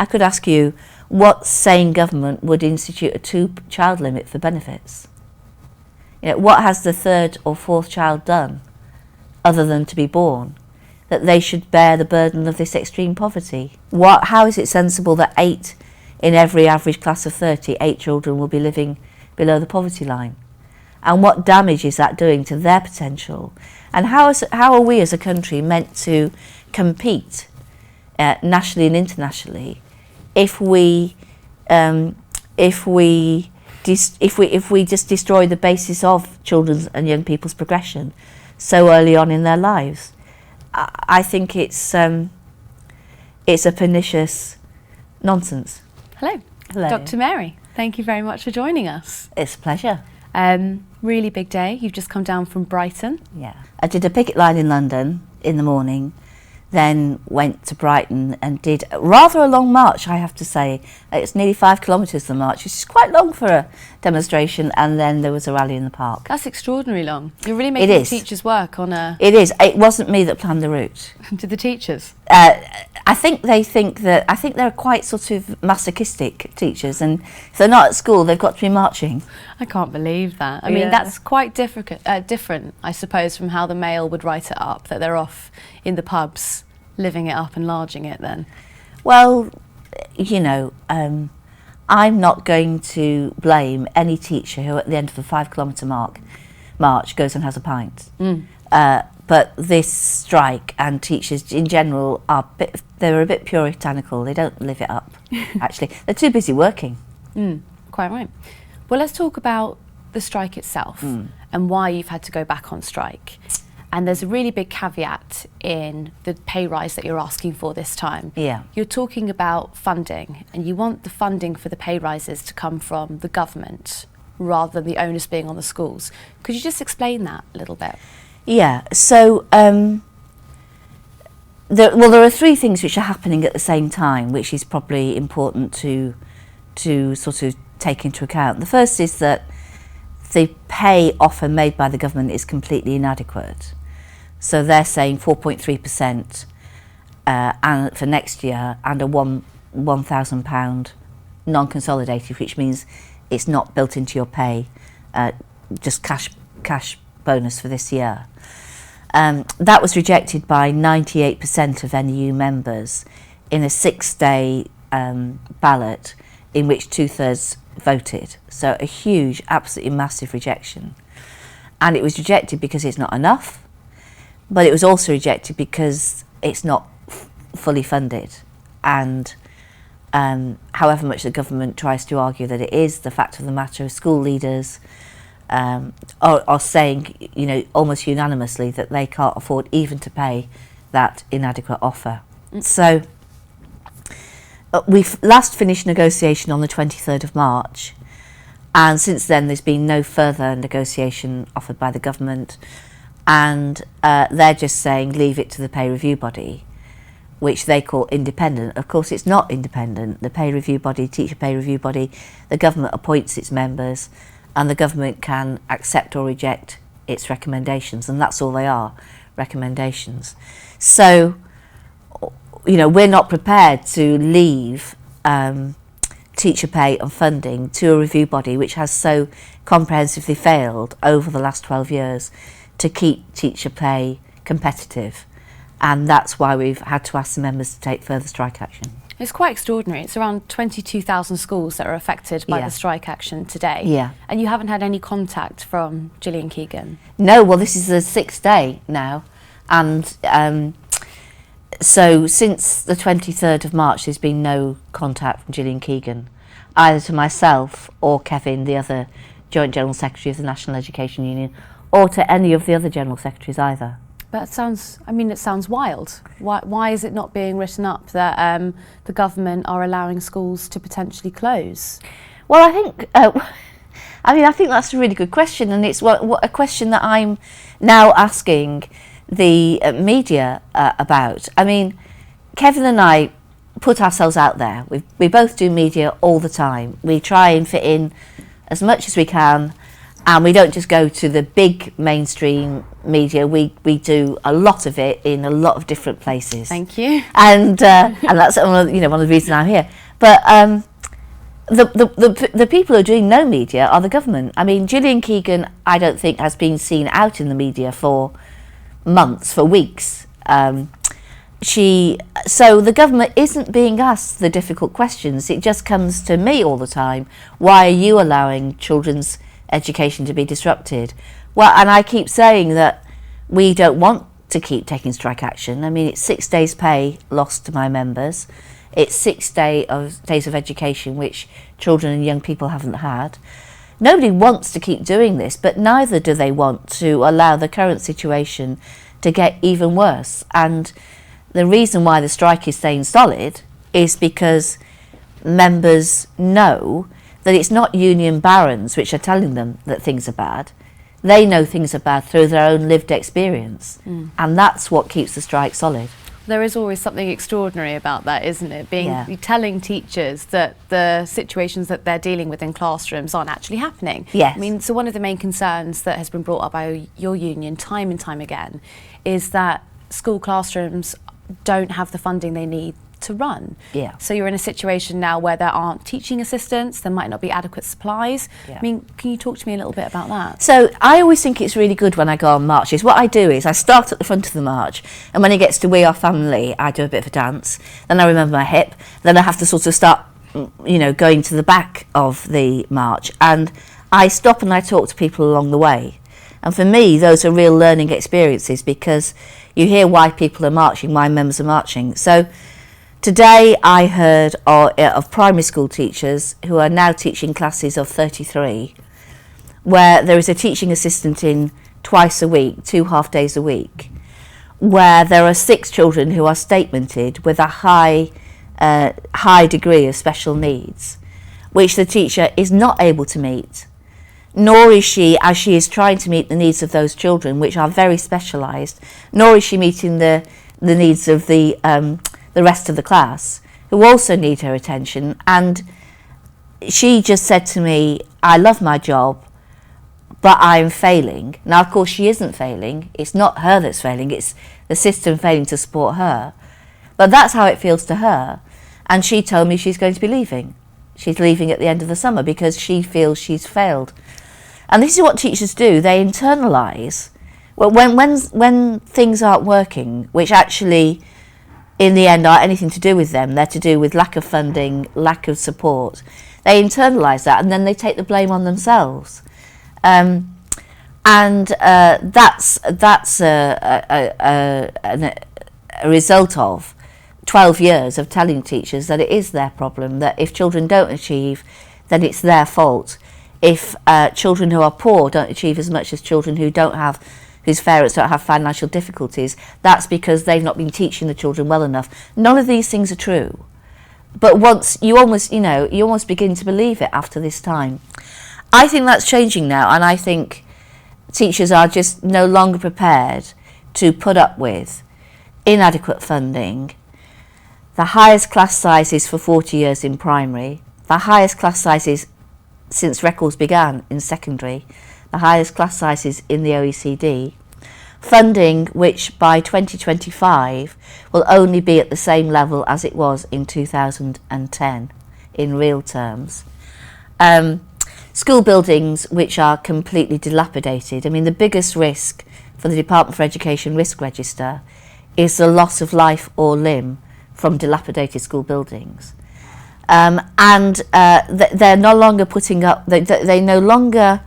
I could ask you, what sane government would institute a 2-child limit for benefits? You know, what has the 3rd or 4th child done other than to be born, that they should bear the burden of this extreme poverty? How is it sensible that 8 in every average class of 30, 8 children will be living below the poverty line? And what damage is that doing to their potential? And how are we as a country meant to compete nationally and internationally if we just destroy the basis of children's and young people's progression so early on in their lives? I think it's a pernicious nonsense. Hello. Hello. Dr. Mary, thank you very much for joining us. It's a pleasure. Really big day. You've just come down from Brighton. Yeah. I did a picket line in London in the morning, then went to Brighton and did rather a long march, I have to say. It's nearly 5 kilometres the march, which is quite long for a demonstration, and then there was a rally in the park. That's extraordinarily long. You're really making the teachers work on a... It is. It wasn't me that planned the route. Did the teachers? I think they're quite sort of masochistic teachers, and if they're not at school, they've got to be marching. I can't believe that. I mean, that's quite different, I suppose, from how the Mail would write it up, that they're off in the pubs, living it up, enlarging it then. Well, you know, I'm not going to blame any teacher who at the end of the 5 kilometre march goes and has a pint. But this strike and teachers in general they're a bit puritanical. They don't live it up, actually. They're too busy working. Quite right. Well, let's talk about the strike itself and why you've had to go back on strike. And there's a really big caveat in the pay rise that you're asking for this time. Yeah. You're talking about funding, and you want the funding for the pay rises to come from the government rather than the onus being on the schools. Could you just explain that a little bit? Yeah, so there are 3 things which are happening at the same time, which is probably important to sort of take into account. The first is that the pay offer made by the government is completely inadequate. So they're saying 4.3% and for next year, and a £1,000 non-consolidated, which means it's not built into your pay, just cash bonus for this year. That was rejected by 98% of NEU members in a 6-day ballot in which 2/3 voted. So a huge, absolutely massive rejection. And it was rejected because it's not enough, but it was also rejected because it's not fully funded. And however much the government tries to argue that it is, the fact of the matter is school leaders are saying, you know, almost unanimously that they can't afford even to pay that inadequate offer. So we've last finished negotiation on the 23rd of March, and since then there's been no further negotiation offered by the government, and they're just saying leave it to the pay review body, which they call independent. Of course it's not independent. The pay review body, teacher pay review body, the government appoints its members, and the government can accept or reject its recommendations, and that's all they are, recommendations. So, you know, we're not prepared to leave teacher pay and funding to a review body which has so comprehensively failed over the last 12 years to keep teacher pay competitive. And that's why we've had to ask the members to take further strike action. It's quite extraordinary. It's around 22,000 schools that are affected by the strike action today. Yeah. And you haven't had any contact from Jillian Keegan? No, well, this is the 6th day now. And so since the 23rd of March, there's been no contact from Jillian Keegan, either to myself or Kevin, the other Joint General Secretary of the National Education Union, or to any of the other General Secretaries either. But it sounds wild. Why is it not being written up that the government are allowing schools to potentially close? Well, I think that's a really good question, and it's a question that I'm now asking the media about. I mean, Kevin and I put ourselves out there. We both do media all the time. We try and fit in as much as we can, and we don't just go to the big mainstream media. We do a lot of it in a lot of different places. Thank you. And that's one of the reasons I'm here. But the people who are doing no media are the government. I mean, Jillian Keegan, I don't think has been seen out in the media for months, for weeks. So the government isn't being asked the difficult questions. It just comes to me all the time. Why are you allowing children's education to be disrupted? Well, and I keep saying that we don't want to keep taking strike action. I mean, it's 6 days' pay lost to my members. It's 6 days of education which children and young people haven't had. Nobody wants to keep doing this, but neither do they want to allow the current situation to get even worse. And the reason why the strike is staying solid is because members know that it's not union barons which are telling them that things are bad. They know things are bad through their own lived experience. And that's what keeps the strike solid. There is always something extraordinary about that, isn't it? Telling teachers that the situations that they're dealing with in classrooms aren't actually happening. Yes. I mean, so one of the main concerns that has been brought up by your union time and time again is that school classrooms don't have the funding they need to run. Yeah. So you're in a situation now where there aren't teaching assistants, there might not be adequate supplies. Yeah. I mean, can you talk to me a little bit about that? So I always think it's really good when I go on marches. What I do is I start at the front of the march, and when it gets to We Are Family, I do a bit of a dance. Then I remember my hip. Then I have to sort of start, going to the back of the march, and I stop and I talk to people along the way. And for me, those are real learning experiences, because you hear why people are marching, why members are marching. So today I heard of primary school teachers who are now teaching classes of 33, where there is a teaching assistant in twice a week, 2 half days a week, where there are 6 children who are statemented with a high degree of special needs, which the teacher is not able to meet, nor is she, as she is trying to meet the needs of those children, which are very specialised, nor is she meeting the needs of the rest of the class, who also need her attention. And she just said to me, I love my job, but I'm failing. Now, of course, she isn't failing. It's not her that's failing. It's the system failing to support her. But that's how it feels to her. And she told me she's going to be leaving. She's leaving at the end of the summer because she feels she's failed. And this is what teachers do. They internalise. Well, when things aren't working, which actually in the end are anything to do with them, they're to do with lack of funding, lack of support, they internalise that and then they take the blame on themselves. That's a result of 12 years of telling teachers that it is their problem, that if children don't achieve, then it's their fault. If children who are poor don't achieve as much as children who don't have, whose parents don't have financial difficulties, that's because they've not been teaching the children well enough. None of these things are true. But once you almost begin to believe it after this time. I think that's changing now, and I think teachers are just no longer prepared to put up with inadequate funding, the highest class sizes for 40 years in primary, the highest class sizes since records began in secondary, the highest class sizes in the OECD, funding which by 2025 will only be at the same level as it was in 2010 in real terms. School buildings which are completely dilapidated. I mean, the biggest risk for the Department for Education Risk Register is the loss of life or limb from dilapidated school buildings. They're no longer putting up, they no longer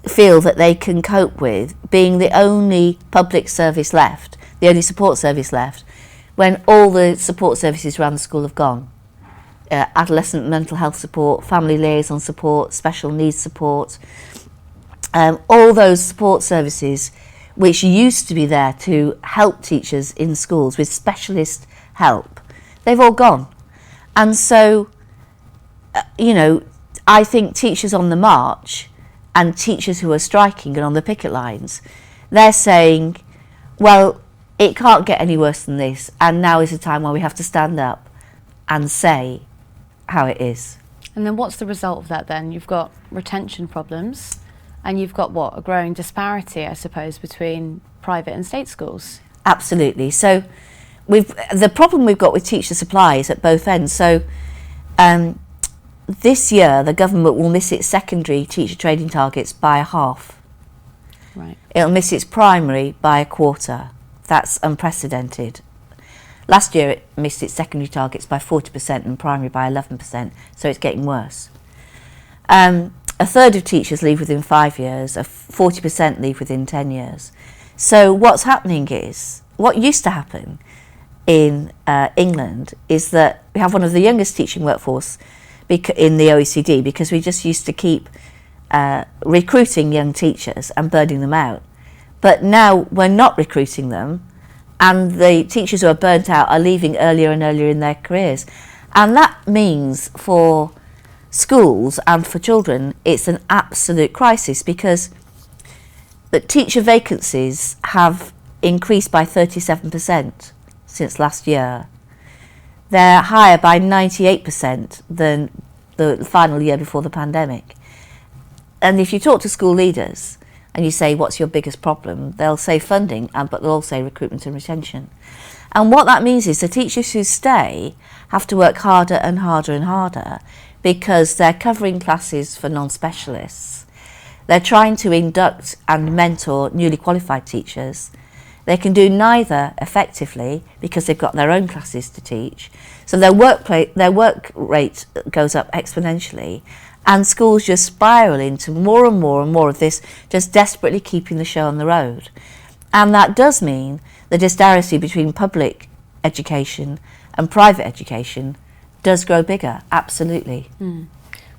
feel that they can cope with being the only public service left, the only support service left, when all the support services around the school have gone. Adolescent mental health support, family liaison support, special needs support, all those support services which used to be there to help teachers in schools with specialist help, they've all gone. And so, I think teachers on the march and teachers who are striking and on the picket lines, they're saying, well, it can't get any worse than this, and now is the time where we have to stand up and say how it is. And then what's the result of that then? You've got retention problems, And you've got, what, a growing disparity, I suppose, between private and state schools? Absolutely. So the problem we've got with teacher supply is at both ends. So this year, the government will miss its secondary teacher training targets by a half. Right. It'll miss its primary by a quarter. That's unprecedented. Last year, it missed its secondary targets by 40% and primary by 11%, so it's getting worse. A third of teachers leave within 5 years, 40% leave within 10 years. So what's happening is, what used to happen in England is that we have one of the youngest teaching workforce in the OECD, because we just used to keep recruiting young teachers and burning them out. But now we're not recruiting them, and the teachers who are burnt out are leaving earlier and earlier in their careers. And that means for schools and for children, it's an absolute crisis, because the teacher vacancies have increased by 37% since last year. They're higher by 98% than the final year before the pandemic. And if you talk to school leaders and you say, what's your biggest problem? They'll say funding, but they'll also say recruitment and retention. And what that means is the teachers who stay have to work harder and harder and harder, because they're covering classes for non-specialists. They're trying to induct and mentor newly qualified teachers. They can do neither effectively because they've got their own classes to teach. So their work rate goes up exponentially, and schools just spiral into more and more and more of this, just desperately keeping the show on the road. And that does mean the disparity between public education and private education does grow bigger, absolutely. Mm.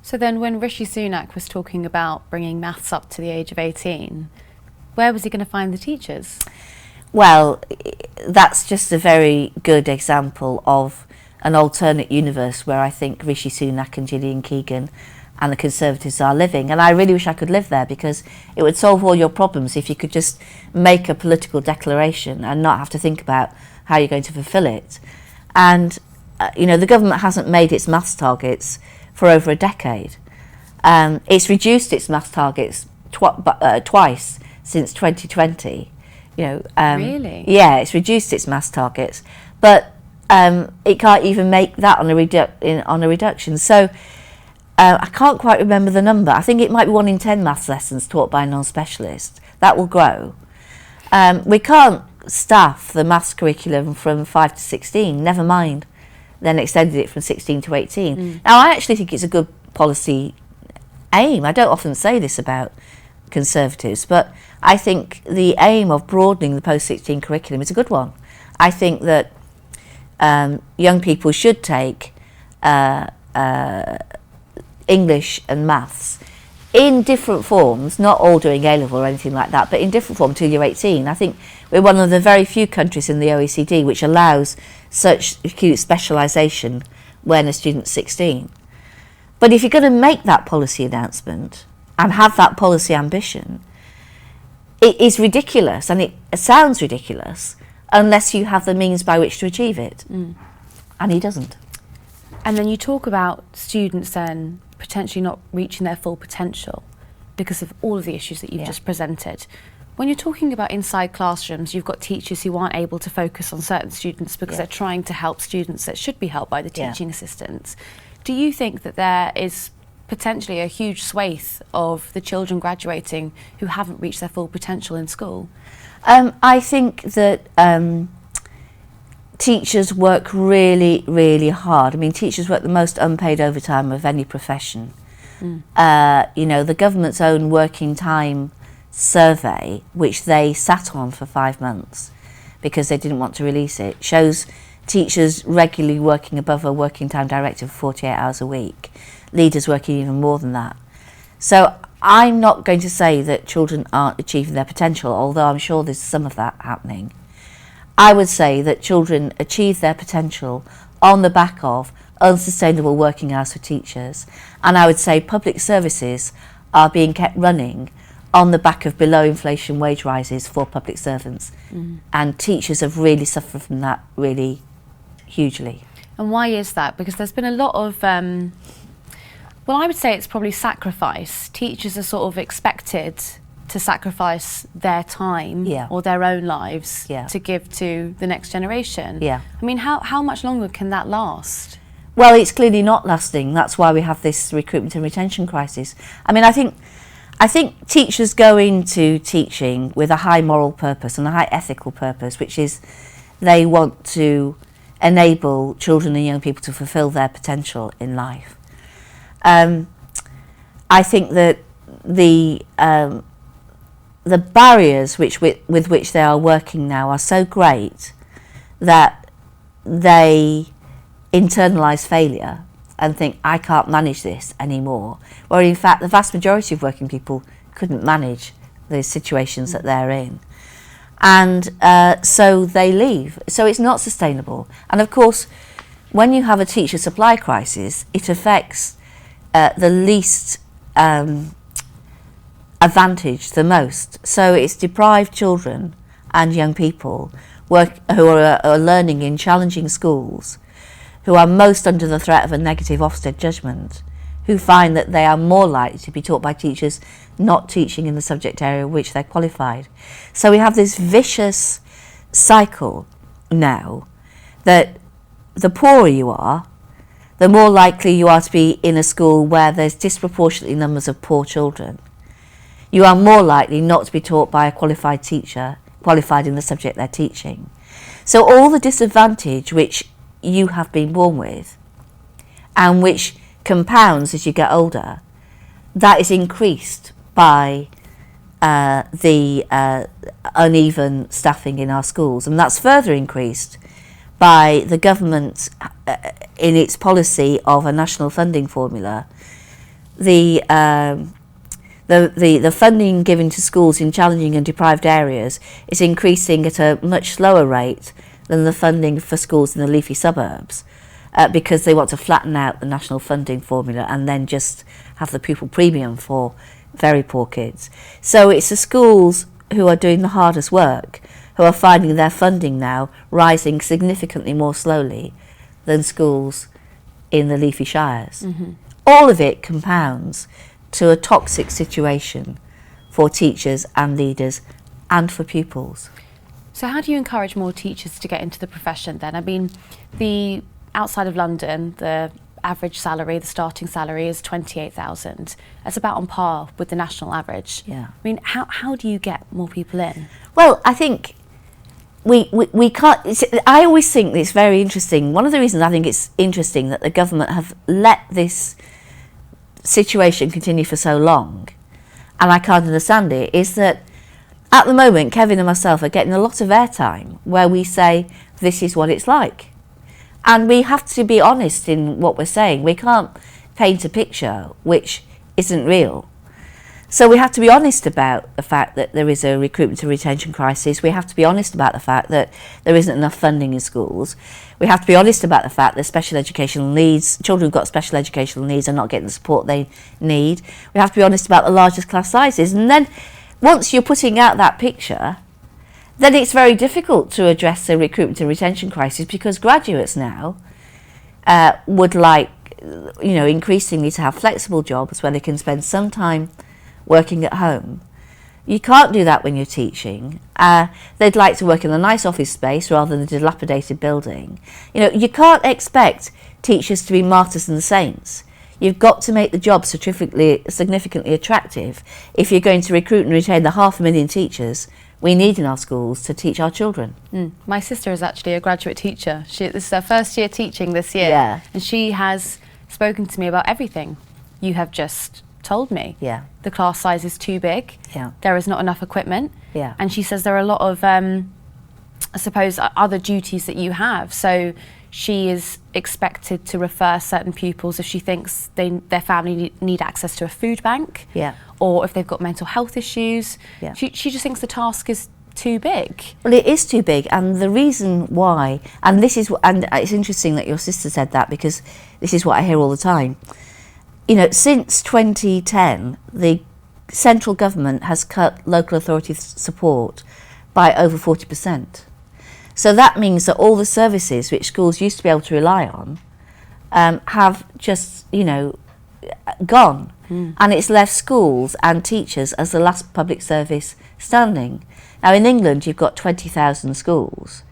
So then when Rishi Sunak was talking about bringing maths up to the age of 18, where was he going to find the teachers? Well, that's just a very good example of an alternate universe where I think Rishi Sunak and Jillian Keegan and the Conservatives are living. And I really wish I could live there, because it would solve all your problems if you could just make a political declaration and not have to think about how you're going to fulfil it. And the government hasn't made its maths targets for over a decade. It's reduced its maths targets twice since 2020. Really? Yeah, it's reduced its maths targets, but it can't even make that on a reduction. So I can't quite remember the number. I think it might be 1 in 10 maths lessons taught by a non-specialist. That will grow. We can't staff the maths curriculum from 5 to 16, never mind then extended it from 16 to 18. Mm. Now, I actually think it's a good policy aim. I don't often say this about Conservatives, but I think the aim of broadening the post-16 curriculum is a good one. I think that young people should take English and maths in different forms, not all doing A-level or anything like that, but in different form till you're 18. I think we're one of the very few countries in the OECD which allows such acute specialisation when a student's 16. But if you're going to make that policy announcement and have that policy ambition, it is ridiculous, and it sounds ridiculous, unless you have the means by which to achieve it. Mm. And he doesn't. And then you talk about students then potentially not reaching their full potential because of all of the issues that you've just presented. When you're talking about inside classrooms, you've got teachers who aren't able to focus on certain students because they're trying to help students that should be helped by the teaching assistants. Do you think that there is potentially a huge swathe of the children graduating who haven't reached their full potential in school? I think that teachers work really, really hard. I mean, teachers work the most unpaid overtime of any profession. Mm. The government's own working time survey, which they sat on for 5 months because they didn't want to release it, shows teachers regularly working above a working time directive of 48 hours a week, leaders working even more than that. So I'm not going to say that children aren't achieving their potential, although I'm sure there's some of that happening. I would say that children achieve their potential on the back of unsustainable working hours for teachers, and I would say public services are being kept running on the back of below inflation wage rises for public servants. Mm. And teachers have really suffered from that really hugely. And why is that? Because there's been a lot of Well, I would say it's probably sacrifice. Teachers are sort of expected to sacrifice their time or their own lives to give to the next generation. Yeah. I mean, how much longer can that last? Well, it's clearly not lasting. That's why we have this recruitment and retention crisis. I mean, I think teachers go into teaching with a high moral purpose and a high ethical purpose, which is they want to enable children and young people to fulfil their potential in life. I think that the barriers with which they are working now are so great that they internalise failure and think, I can't manage this anymore. Where in fact the vast majority of working people couldn't manage the situations that they're in. And so they leave. So it's not sustainable. And of course, when you have a teacher supply crisis, it affects the least advantaged the most. So it's deprived children and young people who are learning in challenging schools, who are most under the threat of a negative Ofsted judgment, who find that they are more likely to be taught by teachers not teaching in the subject area which they're qualified. So we have this vicious cycle now that the poorer you are, the more likely you are to be in a school where there's disproportionately numbers of poor children. You are more likely not to be taught by a qualified teacher, qualified in the subject they're teaching. So all the disadvantage which you have been born with, and which compounds as you get older, that is increased by the uneven staffing in our schools. And that's further increased by the government in its policy of a national funding formula. The funding given to schools in challenging and deprived areas is increasing at a much slower rate than the funding for schools in the leafy suburbs, because they want to flatten out the national funding formula and then just have the pupil premium for very poor kids. So it's the schools who are doing the hardest work who are finding their funding now rising significantly more slowly than schools in the leafy shires. Mm-hmm. All of it compounds to a toxic situation for teachers and leaders and for pupils. So how do you encourage more teachers to get into the profession then? I mean, outside of London, the average salary, the starting salary is 28,000. That's about on par with the national average. Yeah. I mean, how do you get more people in? Well, I think we can't. I always think it's very interesting. One of the reasons I think it's interesting that the government have let this situation continue for so long, and I can't understand it, is that at the moment Kevin and myself are getting a lot of airtime where we say this is what it's like, and we have to be honest in what we're saying. We can't paint a picture which isn't real. So we have to be honest about the fact that there is a recruitment and retention crisis. We have to be honest about the fact that there isn't enough funding in schools. We have to be honest about the fact that special educational needs, children who've got special educational needs are not getting the support they need. We have to be honest about the largest class sizes. And then once you're putting out that picture, then it's very difficult to address the recruitment and retention crisis, because graduates now would like, increasingly to have flexible jobs where they can spend some time working at home. You can't do that when you're teaching. They'd like to work in a nice office space rather than a dilapidated building. You can't expect teachers to be martyrs and saints. You've got to make the job significantly attractive if you're going to recruit and retain the 500,000 teachers we need in our schools to teach our children. My sister is actually a graduate teacher. This is her first year teaching this year. Yeah. And she has spoken to me about everything you have just told me. Yeah. The class size is too big. Yeah. There is not enough equipment. Yeah. And she says there are a lot of, I suppose, other duties that you have. So she is expected to refer certain pupils if she thinks their family need access to a food bank. Yeah. Or if they've got mental health issues. Yeah. She just thinks the task is too big. Well, it is too big, and the reason why, and it's interesting that your sister said that, because this is what I hear all the time. Since 2010, the central government has cut local authority support by over 40%. So that means that all the services which schools used to be able to rely on have just, gone. And it's left schools and teachers as the last public service standing. Now in England you've got 20,000 schools.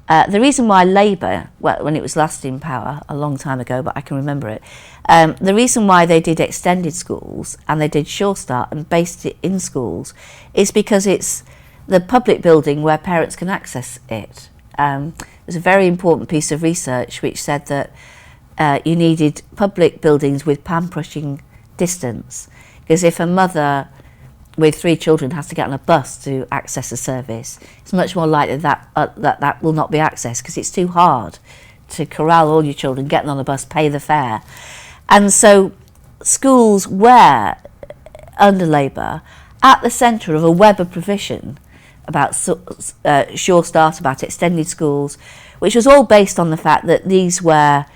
The reason why Labour, well, when it was last in power, a long time ago, but I can remember it, the reason why they did extended schools and they did Sure Start and based it in schools is because it's the public building where parents can access it. There's a very important piece of research which said that you needed public buildings with pan-pushing distance, because if a mother with 3 children has to get on a bus to access a service, it's much more likely that that will not be accessed, because it's too hard to corral all your children, getting on a bus, pay the fare. And so schools were, under Labour, at the centre of a web of provision about Sure Start, about extended schools, which was all based on the fact that these were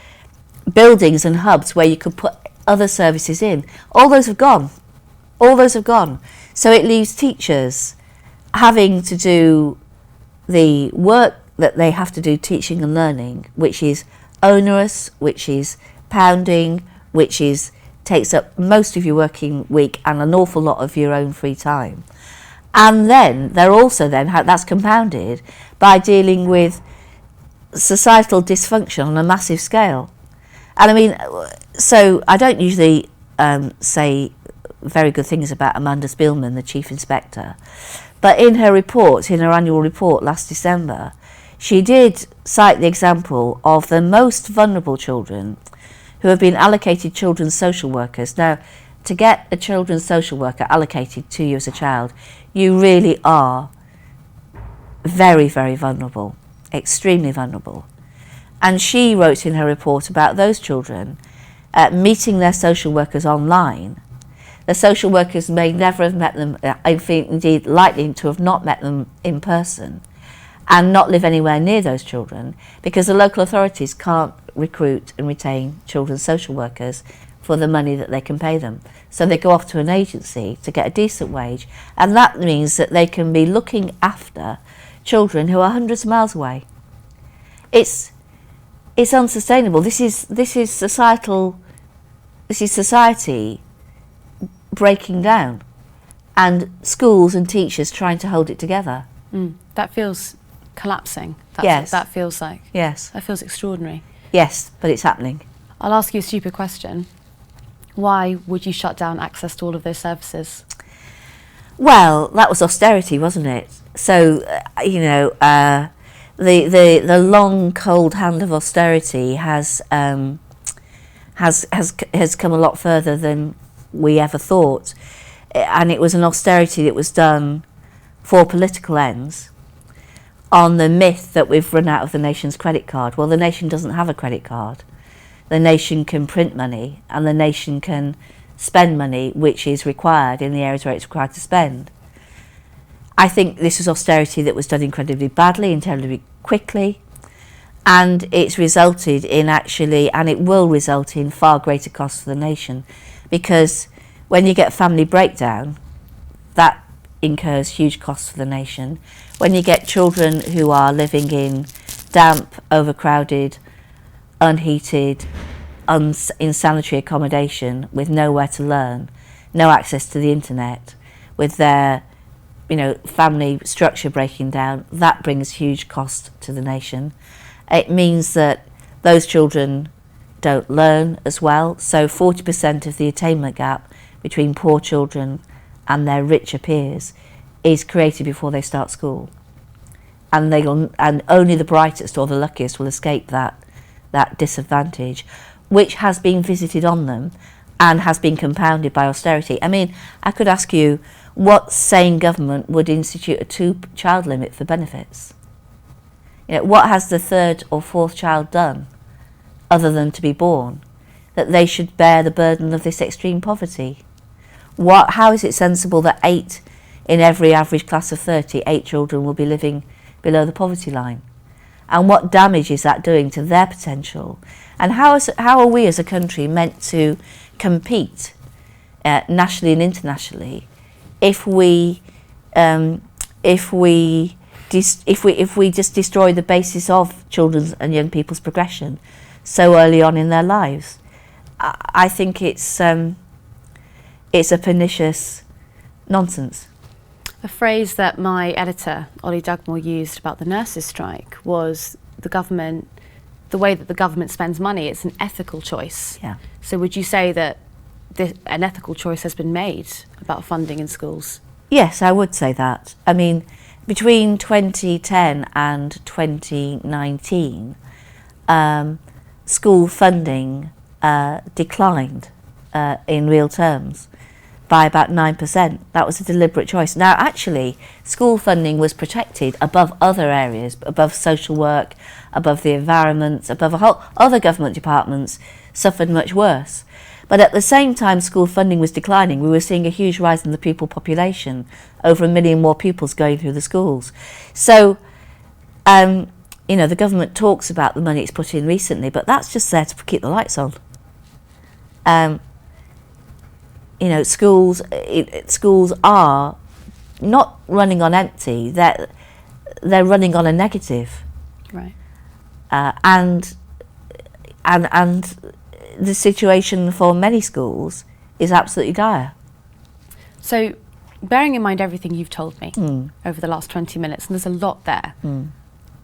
buildings and hubs where you could put other services in. All those have gone. All those have gone. So it leaves teachers having to do the work that they have to do, teaching and learning, which is onerous, which is pounding, which is takes up most of your working week and an awful lot of your own free time. And then they're also that's compounded by dealing with societal dysfunction on a massive scale. And I mean, so I don't usually say very good things about Amanda Spielman, the Chief Inspector, but in her report, in her annual report last December, she did cite the example of the most vulnerable children who have been allocated children's social workers. Now, to get a children's social worker allocated to you as a child, you really are very, very vulnerable, extremely vulnerable. And she wrote in her report about those children meeting their social workers online. The social workers may never have met them, indeed likely to have not met them in person, and not live anywhere near those children, because the local authorities can't recruit and retain children's social workers for the money that they can pay them. So they go off to an agency to get a decent wage, and that means that they can be looking after children who are hundreds of miles away. It's unsustainable. This is society breaking down, and schools and teachers trying to hold it together. That feels collapsing. Yes. That feels like. Yes. That feels extraordinary. Yes, but it's happening. I'll ask you a stupid question. Why would you shut down access to all of those services? Well, that was austerity, wasn't it? So, the long cold hand of austerity has come a lot further than we ever thought, and it was an austerity that was done for political ends, on the myth that we've run out of the nation's credit card. Well, the nation doesn't have a credit card. The nation can print money, and the nation can spend money which is required in the areas where it's required to spend. I think this was austerity that was done incredibly badly, incredibly quickly, and it's resulted in and it will result in far greater costs for the nation, because when you get family breakdown, that incurs huge costs for the nation. When you get children who are living in damp, overcrowded, unheated, insanitary accommodation with nowhere to learn, no access to the internet, with their family structure breaking down, that brings huge cost to the nation. It means that those children don't learn as well. So 40% of the attainment gap between poor children and their richer peers is created before they start school. And only the brightest or the luckiest will escape that disadvantage, which has been visited on them and has been compounded by austerity. I mean, I could ask you, what sane government would institute a 2-child limit for benefits? What has the 3rd or 4th child done other than to be born, that they should bear the burden of this extreme poverty? How is it sensible that 8 in every average class of 30, 8 children will be living below the poverty line? And what damage is that doing to their potential? And how are we as a country meant to compete nationally and internationally if we just destroy the basis of children's and young people's progression so early on in their lives? I think it's a pernicious nonsense. A phrase that my editor, Ollie Dugmore, used about the nurses' strike was the way that the government spends money, it's an ethical choice. Yeah. So would you say that an ethical choice has been made about funding in schools? Yes, I would say that. I mean, between 2010 and 2019, school funding declined in real terms by about 9%. That was a deliberate choice. Now, actually, school funding was protected above other areas, above social work, above the environment, above a whole other government departments suffered much worse. But at the same time school funding was declining, we were seeing a huge rise in the pupil population, over 1 million more pupils going through the schools. So, the government talks about the money it's put in recently, but that's just there to keep the lights on. Schools are not running on empty, they're running on a negative. Right. And the situation for many schools is absolutely dire. So, bearing in mind everything you've told me over the last 20 minutes, and there's a lot there,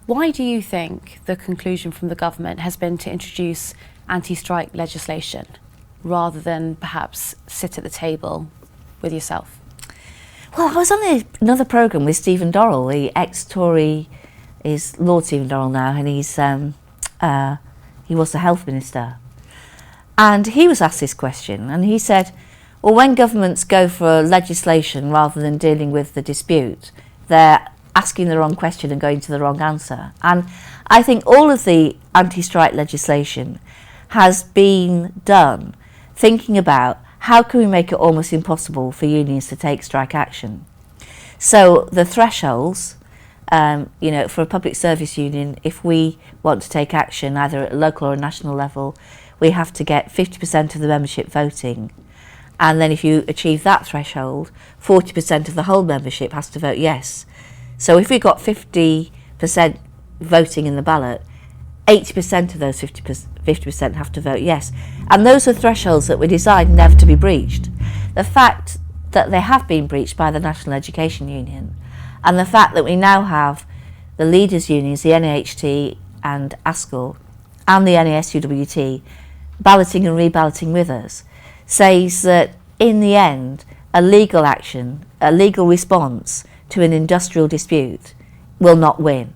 why do you think the conclusion from the government has been to introduce anti-strike legislation rather than perhaps sit at the table with yourself? Well, I was on another programme with Stephen Dorrell, the ex-Tory, is Lord Stephen Dorrell now, and he was the health minister. And he was asked this question, and he said, well, when governments go for legislation rather than dealing with the dispute, they're asking the wrong question and going to the wrong answer. And I think all of the anti-strike legislation has been done thinking about how can we make it almost impossible for unions to take strike action. So the thresholds, for a public service union, if we want to take action either at a local or a national level, we have to get 50% of the membership voting. And then if you achieve that threshold, 40% of the whole membership has to vote yes. So if we got 50% voting in the ballot, 80% of those 50% have to vote yes. And those are thresholds that were designed never to be breached. The fact that they have been breached by the National Education Union, and the fact that we now have the leaders' unions, the NAHT and ASCL, and the NASUWT, balloting and reballoting with us, says that in the end, a legal action, a legal response to an industrial dispute will not win.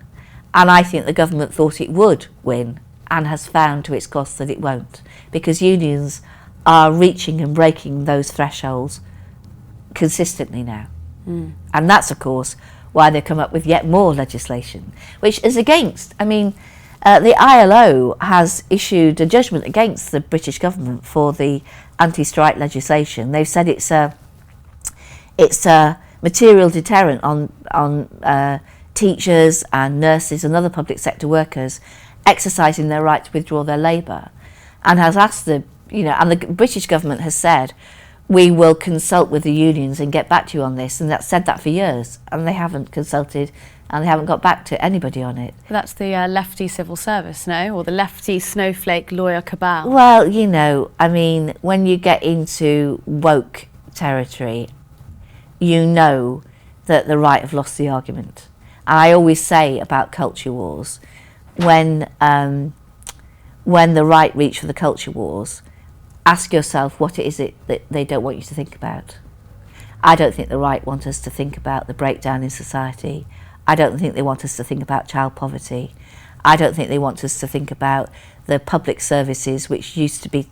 And I think the government thought it would win and has found to its cost that it won't, because unions are reaching and breaking those thresholds consistently now. And that's, of course, why they come up with yet more legislation, which is against, the ILO has issued a judgment against the British government for the anti-strike legislation. They've said it's a material deterrent on teachers and nurses and other public sector workers exercising their right to withdraw their labour, and has asked and the British government has said, we will consult with the unions and get back to you on this, and that's said that for years, and they haven't consulted and they haven't got back to anybody on it. That's the lefty civil service, no? Or the lefty snowflake lawyer cabal? Well, when you get into woke territory, you know that the right have lost the argument. And I always say about culture wars, when the right reach for the culture wars, ask yourself what it is that they don't want you to think about. I don't think the right want us to think about the breakdown in society. I don't think they want us to think about child poverty. I don't think they want us to think about the public services which used to be,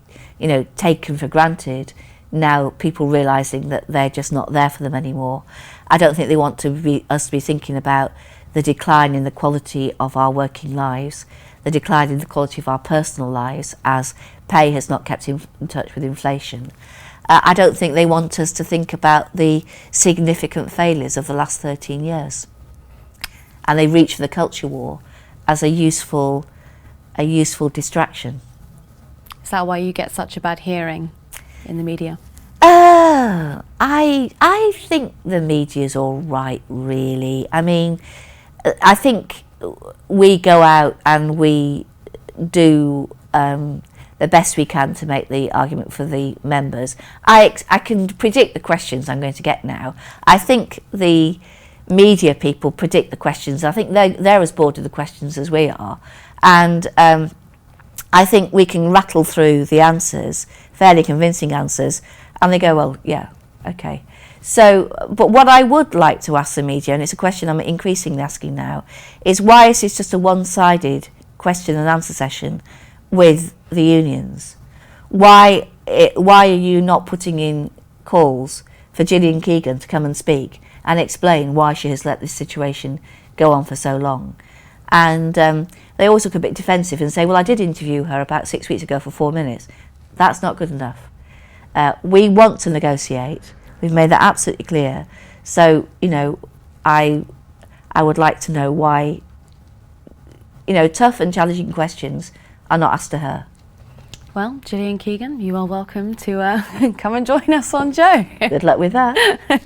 taken for granted. Now people realising that they're just not there for them anymore. I don't think they want us to be thinking about the decline in the quality of our working lives, the decline in the quality of our personal lives as pay has not kept in touch with inflation. I don't think they want us to think about the significant failures of the last 13 years. And they reach for the culture war as a useful distraction. Is that why you get such a bad hearing in the media? I think the media's all right, really. I think we go out and we do the best we can to make the argument for the members. I can predict the questions I'm going to get now. I think the media people predict the questions. I think they're as bored of the questions as we are. And I think we can rattle through the answers, fairly convincing answers, and they go, well, yeah, okay. So, but what I would like to ask the media, and it's a question I'm increasingly asking now, is why is this just a one-sided question and answer session with the unions? Why are you not putting in calls for Jillian Keegan to come and speak and explain why she has let this situation go on for so long? And they always look a bit defensive and say, well, I did interview her about 6 weeks ago for 4 minutes. That's not good enough. We want to negotiate. We've made that absolutely clear. So, you know, I would like to know why, you know, tough and challenging questions are not asked to her. Well, Jillian Keegan, you are welcome to come and join us on Joe. Good luck with that.